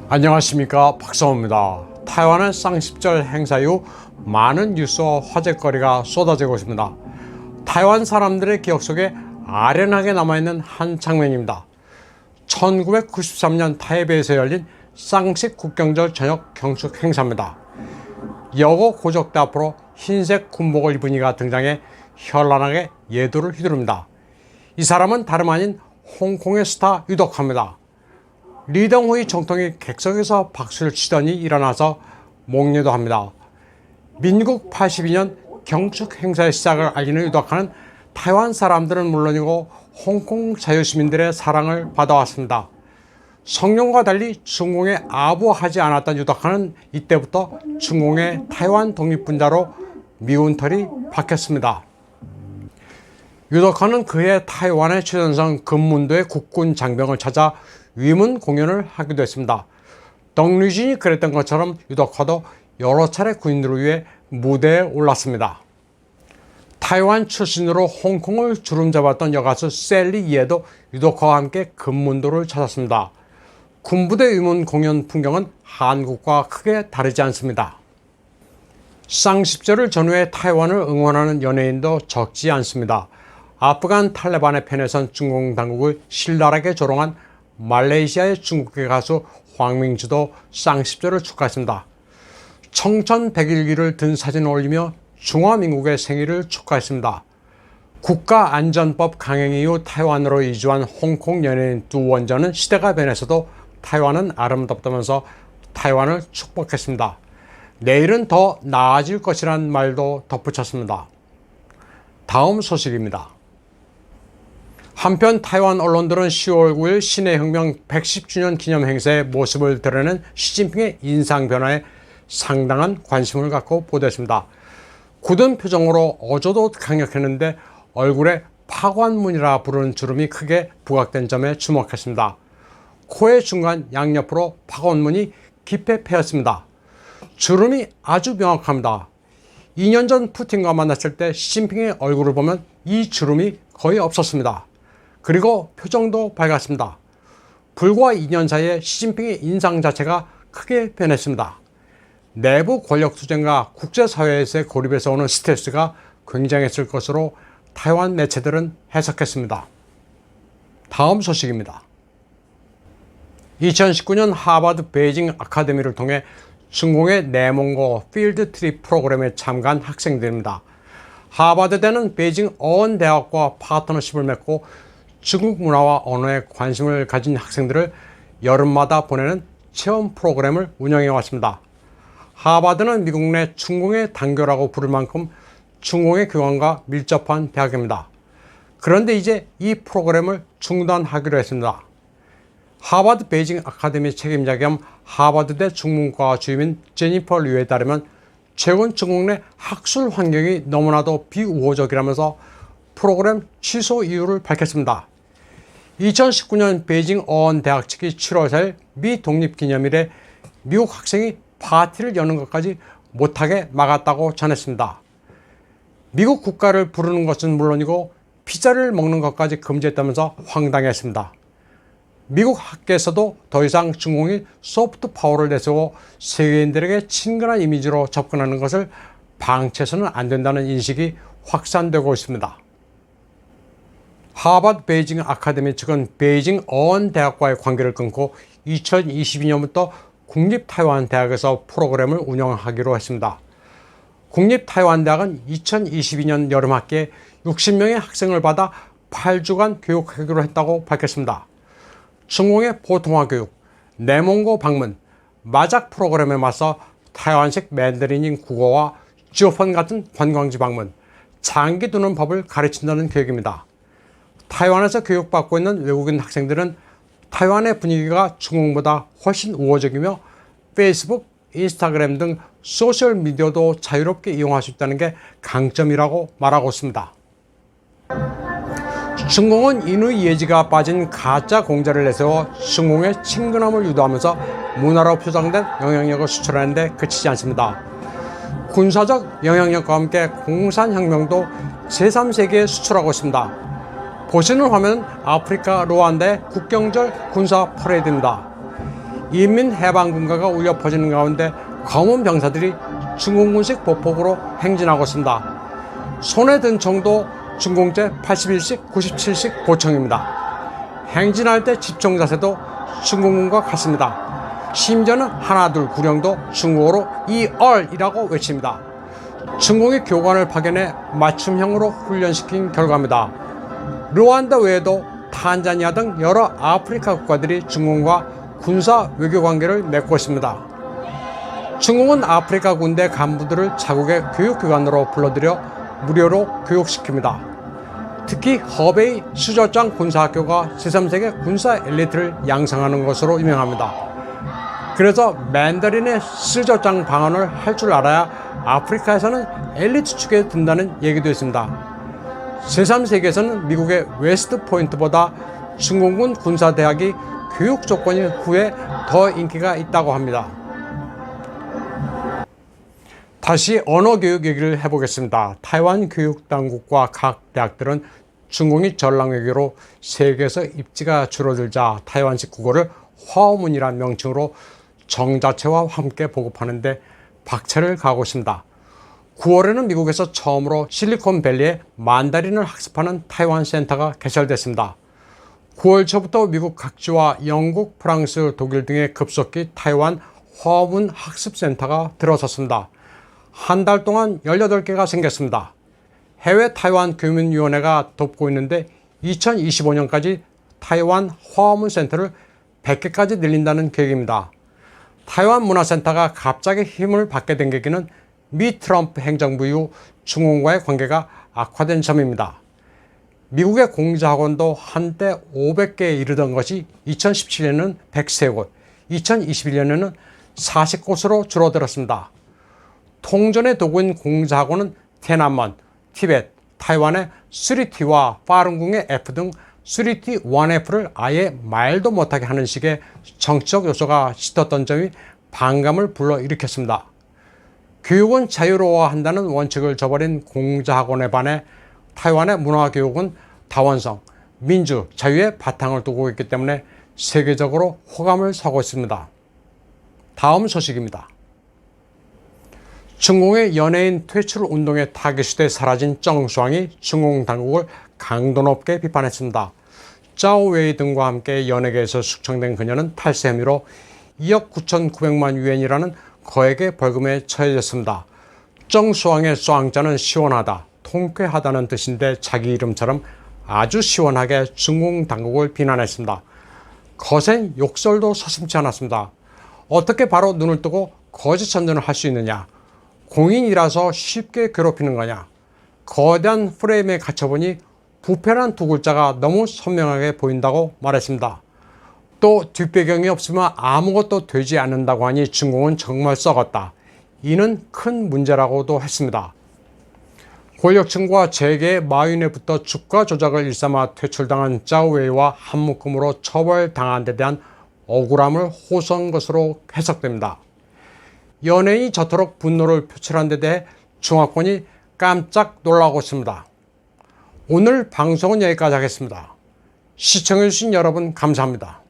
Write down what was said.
안녕하십니까, 박성호입니다. 타이완의 쌍십절 행사 이후 많은 뉴스와 화제거리가 쏟아지고 있습니다. 타이완 사람들의 기억 속에 아련하게 남아있는 한 장면입니다. 1993년 타이베이에서 열린 쌍식 국경절 저녁 경축 행사입니다. 여고 고적대 앞으로 흰색 군복을 입은 이가 등장해 현란하게 예도를 휘두릅니다. 이 사람은 다름 아닌 홍콩의 스타 유덕화입니다. 리덩후이 총통이 객석에서 박수를 치더니 일어나서 목례도 합니다. 민국 82년 경축 행사의 시작을 알리는 유덕화는 타이완 사람들은 물론이고 홍콩 자유시민들의 사랑을 받아왔습니다. 성룡과 달리 중공에 아부하지 않았던 유덕화는 이때부터 중공의 타이완 독립분자로 미운 털이 박혔습니다. 유덕화는 그해 타이완의 최전선 금문도의 국군 장병을 찾아 위문 공연을 하기도 했습니다. 덩류진이 그랬던 것처럼 유덕화도 여러 차례 군인들을 위해 무대에 올랐습니다. 타이완 출신으로 홍콩을 주름잡았던 여가수 셀리 이에도 유덕화와 함께 금문도를 찾았습니다. 군부대 위문 공연 풍경은 한국과 크게 다르지 않습니다. 쌍십절을 전후해 타이완을 응원하는 연예인도 적지 않습니다. 아프간 탈레반의 편에 선 중공 당국을 신랄하게 조롱한 말레이시아의 중국계 가수 황밍주도 쌍십절을 축하했습니다. 청천백일기를 든 사진을 올리며 중화민국의 생일을 축하했습니다. 국가안전법 강행 이후 타이완으로 이주한 홍콩 연예인 두 원전은 시대가 변해서도 타이완은 아름답다면서 타이완을 축복했습니다. 내일은 더 나아질 것이란 말도 덧붙였습니다. 다음 소식입니다. 한편 타이완 언론들은 10월 9일 신해혁명 110주년 기념 행사의 모습을 드러낸 시진핑의 인상 변화에 상당한 관심을 갖고 보도했습니다. 굳은 표정으로 어조도 강력했는데 얼굴에 파관문이라 부르는 주름이 크게 부각된 점에 주목했습니다. 코의 중간 양옆으로 파관문이 깊게 패였습니다. 주름이 아주 명확합니다. 2년 전 푸틴과 만났을 때 시진핑의 얼굴을 보면 이 주름이 거의 없었습니다. 그리고 표정도 밝았습니다. 불과 2년 사이에 시진핑의 인상 자체가 크게 변했습니다. 내부 권력 투쟁과 국제사회에서의 고립에서 오는 스트레스가 굉장했을 것으로 타이완 매체들은 해석했습니다. 다음 소식입니다. 2019년 하버드 베이징 아카데미를 통해 중공의 내몽고 필드 트립 프로그램에 참가한 학생들입니다. 하버드대는 베이징 어원대학과 파트너십을 맺고 중국 문화와 언어에 관심을 가진 학생들을 여름마다 보내는 체험 프로그램을 운영해 왔습니다. 하버드는 미국 내 중공의 단교라고 부를 만큼 중공의 교환과 밀접한 대학입니다. 그런데 이제 이 프로그램을 중단하기로 했습니다. 하버드 베이징 아카데미 책임자 겸 하버드대 중문과 주임인 제니퍼 류에 따르면 최근 중국 내 학술 환경이 너무나도 비우호적이라면서 프로그램 취소 이유를 밝혔습니다. 2019년 베이징 어원대학 측이 7월 4일 미 독립기념일에 미국 학생이 파티를 여는 것까지 못하게 막았다고 전했습니다. 미국 국가를 부르는 것은 물론이고 피자를 먹는 것까지 금지했다면서 황당했습니다. 미국 학계에서도 더 이상 중공이 소프트 파워를 내세워 세계인들에게 친근한 이미지로 접근하는 것을 방치해서는 안 된다는 인식이 확산되고 있습니다. 하버드 베이징 아카데미 측은 베이징 어원대학과의 관계를 끊고 2022년부터 국립타이완대학에서 프로그램을 운영하기로 했습니다. 국립타이완대학은 2022년 여름학기에 60명의 학생을 받아 8주간 교육하기로 했다고 밝혔습니다. 중공의 보통화 교육, 내몽고 방문, 마작 프로그램에 맞서 타이완식 맨더린인 국어와 지오펀 같은 관광지 방문, 장기 두는 법을 가르친다는 계획입니다. 타이완에서 교육받고 있는 외국인 학생들은 타이완의 분위기가 중국보다 훨씬 우호적이며 페이스북, 인스타그램 등 소셜미디어도 자유롭게 이용할 수 있다는 게 강점이라고 말하고 있습니다. 중공은 인의 예지가 빠진 가짜 공자를 내세워 중공의 친근함을 유도하면서 문화로 표장된 영향력을 수출하는 데 그치지 않습니다. 군사적 영향력과 함께 공산혁명도 제3세계에 수출하고 있습니다. 보시는 화면은 아프리카 루안다의 국경절 군사 퍼레이드입니다. 인민해방군가가 울려 퍼지는 가운데 검은 병사들이 중공군식 보폭으로 행진하고 있습니다. 손에 든 총도 중공제 81식, 97식 보총입니다. 행진할 때 집중 자세도 중공군과 같습니다. 심지어는 하나둘 구령도 중국어로 이얼이라고 외칩니다. 중공이 교관을 파견해 맞춤형으로 훈련시킨 결과입니다. 르완다 외에도 탄자니아 등 여러 아프리카 국가들이 중공과 군사 외교 관계를 맺고 있습니다. 중공은 아프리카 군대 간부들을 자국의 교육기관으로 불러들여 무료로 교육시킵니다. 특히 허베이 수저장 군사학교가 제3세계 군사 엘리트를 양성하는 것으로 유명합니다. 그래서 맨다린의 수저장 방언을 할 줄 알아야 아프리카에서는 엘리트 축에 든다는 얘기도 있습니다. 제3세계에서는 미국의 웨스트 포인트보다 중공군 군사대학이 교육 조건이 후에 더 인기가 있다고 합니다. 다시 언어 교육 얘기를 해보겠습니다. 타이완 교육당국과 각 대학들은 중공이 전랑 외교로 세계에서 입지가 줄어들자 타이완식 국어를 화어문이라는 명칭으로 정자체와 함께 보급하는데 박차를 가하고 있습니다. 9월에는 미국에서 처음으로 실리콘밸리에 만다린을 학습하는 타이완 센터가 개설됐습니다. 9월 초부터 미국 각지와 영국, 프랑스, 독일 등의 급속히 타이완 화어문 학습센터가 들어섰습니다. 한 달 동안 18개가 생겼습니다. 해외 타이완 교민위원회가 돕고 있는데 2025년까지 타이완 화어문 센터를 100개까지 늘린다는 계획입니다. 타이완 문화센터가 갑자기 힘을 받게 된 계기는 미 트럼프 행정부 이후 중공과의 관계가 악화된 점입니다. 미국의 공자학원도 한때 500개에 이르던 것이 2017년에는 103곳, 2021년에는 40곳으로 줄어들었습니다. 통전의 도구인 공자학원은 테난먼, 티벳, 타이완의 3T와 파룬궁의 F 등 3T 1F를 아예 말도 못하게 하는 식의 정치적 요소가 짙었던 점이 반감을 불러일으켰습니다. 교육은 자유로워한다는 원칙을 저버린 공자학원에 반해 타이완의 문화교육은 다원성, 민주, 자유의 바탕을 두고 있기 때문에 세계적으로 호감을 사고 있습니다. 다음 소식입니다. 중공의 연예인 퇴출 운동의 타깃이 사라진 정수왕이 중공 당국을 강도 높게 비판했습니다. 짜오웨이 등과 함께 연예계에서 숙청된 그녀는 탈세 혐의로 2억 9,900만 유엔이라는 거액의 벌금에 처해졌습니다. 정수왕의 쏘앙자는 시원하다, 통쾌하다는 뜻인데 자기 이름처럼 아주 시원하게 중공 당국을 비난했습니다. 거센 욕설도 서슴지 않았습니다. 어떻게 바로 눈을 뜨고 거짓 선전을 할 수 있느냐? 공인이라서 쉽게 괴롭히는 거냐? 거대한 프레임에 갇혀보니 부패란 두 글자가 너무 선명하게 보인다고 말했습니다. 또 뒷배경이 없으면 아무것도 되지 않는다고 하니 중공은 정말 썩었다. 이는 큰 문제라고도 했습니다. 권력층과 재계의 마윈에 붙어 주가 조작을 일삼아 퇴출당한 짜오웨이와 한 묶음으로 처벌당한 데 대한 억울함을 호소한 것으로 해석됩니다. 연예인이 저토록 분노를 표출한 데 대해 중화권이 깜짝 놀라고 있습니다. 오늘 방송은 여기까지 하겠습니다. 시청해주신 여러분 감사합니다.